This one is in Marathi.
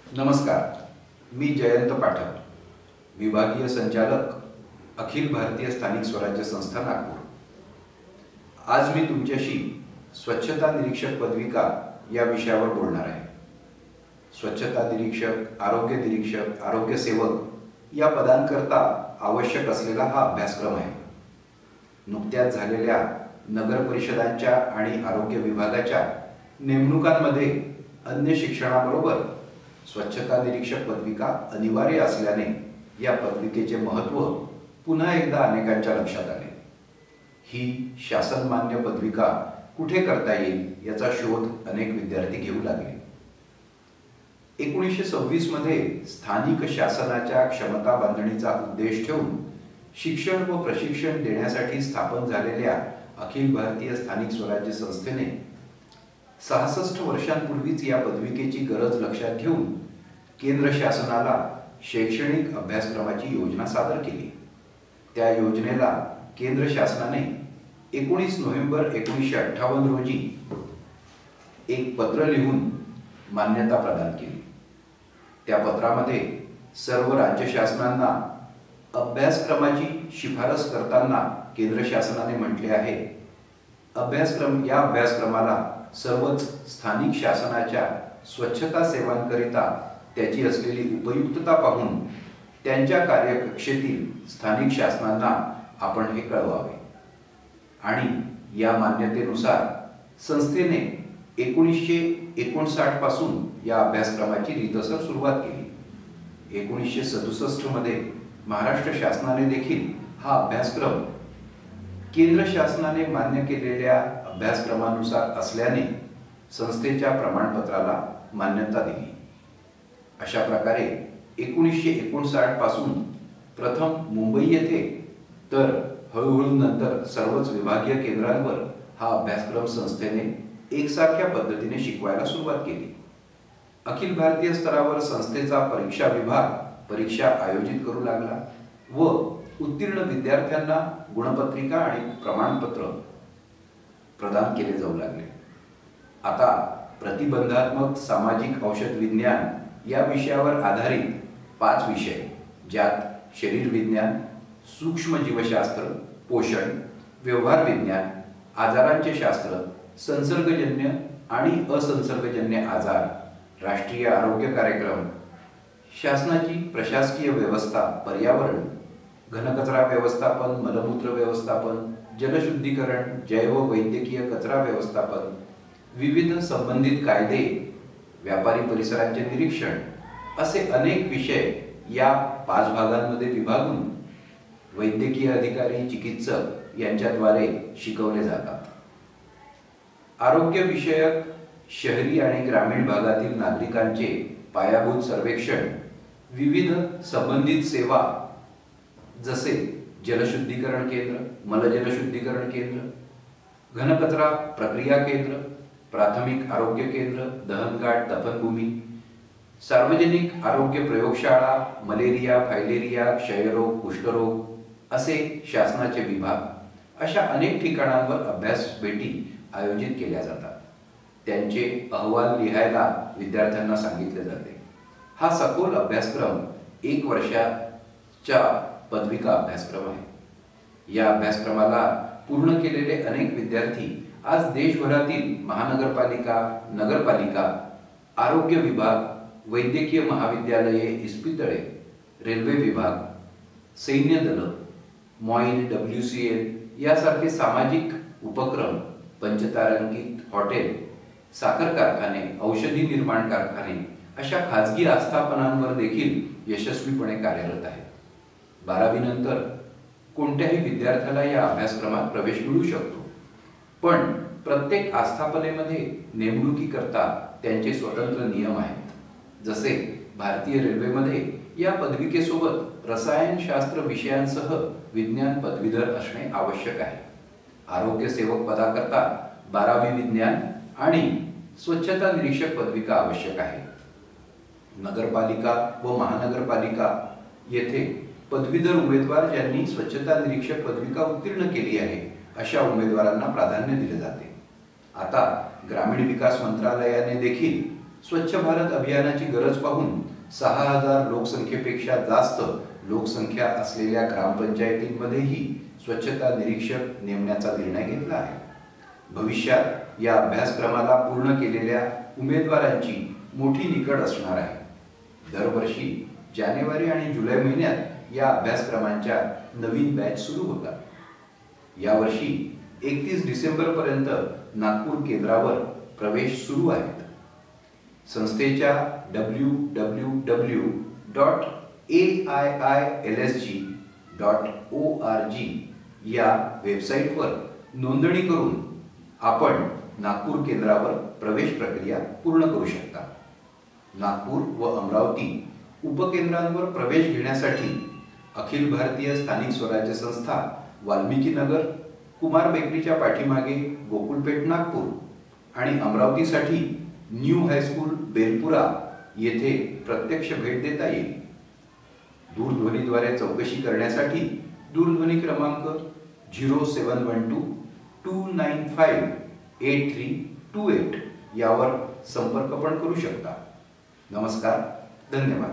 नमस्कार, मी जयंत पाठक, विभागीय संचालक, अखिल भारतीय स्थानिक स्वराज्य संस्था नागपूर। आज मी तुमच्याशी स्वच्छता निरीक्षक पदविका या विषयावर बोलणार आहे। स्वच्छता निरीक्षक, आरोग्य निरीक्षक, आरोग्य सेवक या पदांकरता आवश्यक असलेला हा अभ्यासक्रम आहे। नुकत्याच झालेल्या नगर परिषदांच्या आणि आरोग्य विभागाच्या नेमणुकांमध्ये अन्य शिक्षणाबरोबर स्वच्छता निरीक्षक पदविका अनिवार्य असल्याने या पदविकेचे महत्त्व पुन्हा एकदा अनेकांच्या लक्षात आले। ही शासनमान्य पदविका कुठे करता येईल याचा शोध अनेक विद्यार्थी घेऊ लागले। 1926 मध्ये स्थानिक शासनाच्या क्षमता बांधणीचा उद्देश ठेवून शिक्षण व प्रशिक्षण देण्यासाठी स्थापन झालेल्या अखिल भारतीय स्थानिक स्वराज्य संस्थेने 66 वर्षांपूर्वीच या पदविकेची गरज लक्षात घेऊन केंद्र शासनाला शैक्षणिक अभ्यासक्रमाची योजना सादर केली। त्या योजनेला केंद्र शासनाने 19 नोव्हेंबर 1958 रोजी एक पत्र लिहून मान्यता प्रदान केली। त्या पत्रामध्ये सर्व राज्य शासनांना अभ्यासक्रमाची शिफारस करताना केंद्र शासनाने म्हटले आहे, या अभ्यासक्रमाला सर्वच स्थानिक शासनाच्या स्वच्छता सेवांकरिता त्याची असलेली उपयुक्तता पाहून त्यांच्या कार्यकक्षेतील स्थानिक शासनांना आपण हे कळवावे। आणि या मान्यतेनुसार संस्थेने 1959 पासून या अभ्यासक्रमाची रीतसर सुरुवात केली। 1967 मध्ये महाराष्ट्र शासनाने देखील हा अभ्यासक्रम केंद्र शासनाने मान्य केलेल्या अभ्यासक्रमानुसार असल्याने संस्थेच्या प्रमाणपत्राला मान्यता दिली। अशा प्रकारे 1959 पासून प्रथम मुंबई येथे तर हळूहळू नंतर सर्वच विभागीय केंद्रांवर हा अभ्यासक्रम संस्थेने एकसारख्या पद्धतीने शिकवायला सुरुवात केली। अखिल भारतीय स्तरावर संस्थेचा परीक्षा विभाग परीक्षा आयोजित करू लागला व उत्तीर्ण विद्यार्थ्यांना गुणपत्रिका आणि प्रमाणपत्र प्रदान केले जाऊ लागले। आता प्रतिबंधात्मक सामाजिक औषध विज्ञान या विषयावर आधारित 5 विषय, ज्यात शरीर विज्ञान, सूक्ष्म जीवशास्त्र, पोषण, व्यवहार विज्ञान, आजारांचे शास्त्र, संसर्गजन्य आणि असंसर्गजन्य आजार, राष्ट्रीय आरोग्य कार्यक्रम, शासनाची प्रशासकीय व्यवस्था, पर्यावरण, घनकचरा व्यवस्थापन, मलमूत्र व्यवस्थापन, जलशुद्धीकरण, जैव वैद्यकीय कचरा व्यवस्थापन, विविध संबंधित कायदे, व्यापारी परिसरांचे निरीक्षण असे अनेक विषय या 5 भागांमध्ये विभागून वैद्यकीय अधिकारी, चिकित्सक यांच्याद्वारे शिकवले जातात। आरोग्य विषयक शहरी आणि ग्रामीण भागातील नागरिकांचे पायाभूत सर्वेक्षण, विविध संबंधित सेवा जसे जलशुद्धीकरण केंद्र, मलजलशुद्धीकरण केंद्र, घनकचरा प्रक्रिया केंद्र, प्राथमिक आरोग्य केंद्र, दहनघाट, दफनभूमी, सार्वजनिक आरोग्य प्रयोगशाळा, मलेरिया, फायलेरिया, क्षयरोग, कुष्ठरोग असे शासनाचे विभाग, अशा अनेक ठिकाणांवर अभ्यास भेटी आयोजित केल्या जातात। त्यांचे अहवाल लिहायला विद्यार्थ्यांना सांगितले जाते। हा सखोल अभ्यासक्रम 1 वर्षाच्या पदविका अभ्यासक्रम आहे। या अभ्यासक्रमाला पूर्ण केलेले अनेक विद्यार्थी आज देशभरातील महानगरपालिका, नगरपालिका, आरोग्य विभाग, वैद्यकीय महाविद्यालये, इस्पितळे, रेल्वे विभाग, सैन्य दल, मॉईल, WCL यासारखे सामाजिक उपक्रम, पंचतारांकित हॉटेल, साखर कारखाने, औषधी निर्माण कारखाने अशा खाजगी आस्थापनांवर देखील यशस्वीपणे कार्यरत आहेत। 12वी नंतर कोणत्याही विद्यार्थ्याला या अभ्यासक्रमात प्रवेश मिळू शकतो, पण प्रत्येक आस्थापनेमध्ये नेमणुकीकरता त्यांचे स्वतंत्र नियम आहेत। जसे भारतीय रेल्वेमध्ये या पदविकेसोबत रसायनशास्त्र विषयांसह विज्ञान पदवीधर असणे आवश्यक आहे। आरोग्य सेवक पदाकरता 12वी विज्ञान आणि स्वच्छता निरीक्षक पदविका आवश्यक आहे। नगरपालिका व महानगरपालिका येथे पदवीधर उमेदवार ज्यांनी स्वच्छता निरीक्षक पदविका उत्तीर्ण केली आहे अशा उमेदवारांना प्राधान्य दिले जाते। आता ग्रामीण विकास मंत्रालयाने देखील स्वच्छ भारत अभियानाची गरज पाहून 6000 लोकसंख्येपेक्षा जास्त लोकसंख्या असलेल्या ग्रामपंचायतींमध्येही स्वच्छता निरीक्षक नेमण्याचा निर्णय घेतला आहे. भविष्यात या अभ्यासक्रमाला पूर्ण केलेल्या उमेदवारांची मोठी निकड असणार आहे. दरवर्षी जानेवारी आणि जुलै महिन्यात या अभ्यासक्रमांच्या नवीन बॅच सुरू होतात. यावर्षी 31 डिसेंबरपर्यंत नागपूर केंद्रावर प्रवेश सुरू आहेत. संस्थेच्या www.aiilsg.org या वेबसाईटवर नोंदणी करून आपण नागपूर केंद्रावर प्रवेश प्रक्रिया पूर्ण करू शकता. नागपूर व अमरावती उपकेंद्रांवर प्रवेश घेण्यासाठी अखिल भारतीय स्थानिक स्वराज्य संस्था वाल्मिकी नगर, कुमार बेकरीच्या पाठीमागे गोकुळपेठ नागपूर आणि अमरावतीसाठी न्यू हायस्कूल बेलपुरा येथे प्रत्यक्ष भेट देता येईल. दूरध्वनीद्वारे चौकशी करण्यासाठी दूरध्वनी क्रमांक 0712-295-8328 यावर संपर्क पण करू शकता. नमस्कार, धन्यवाद.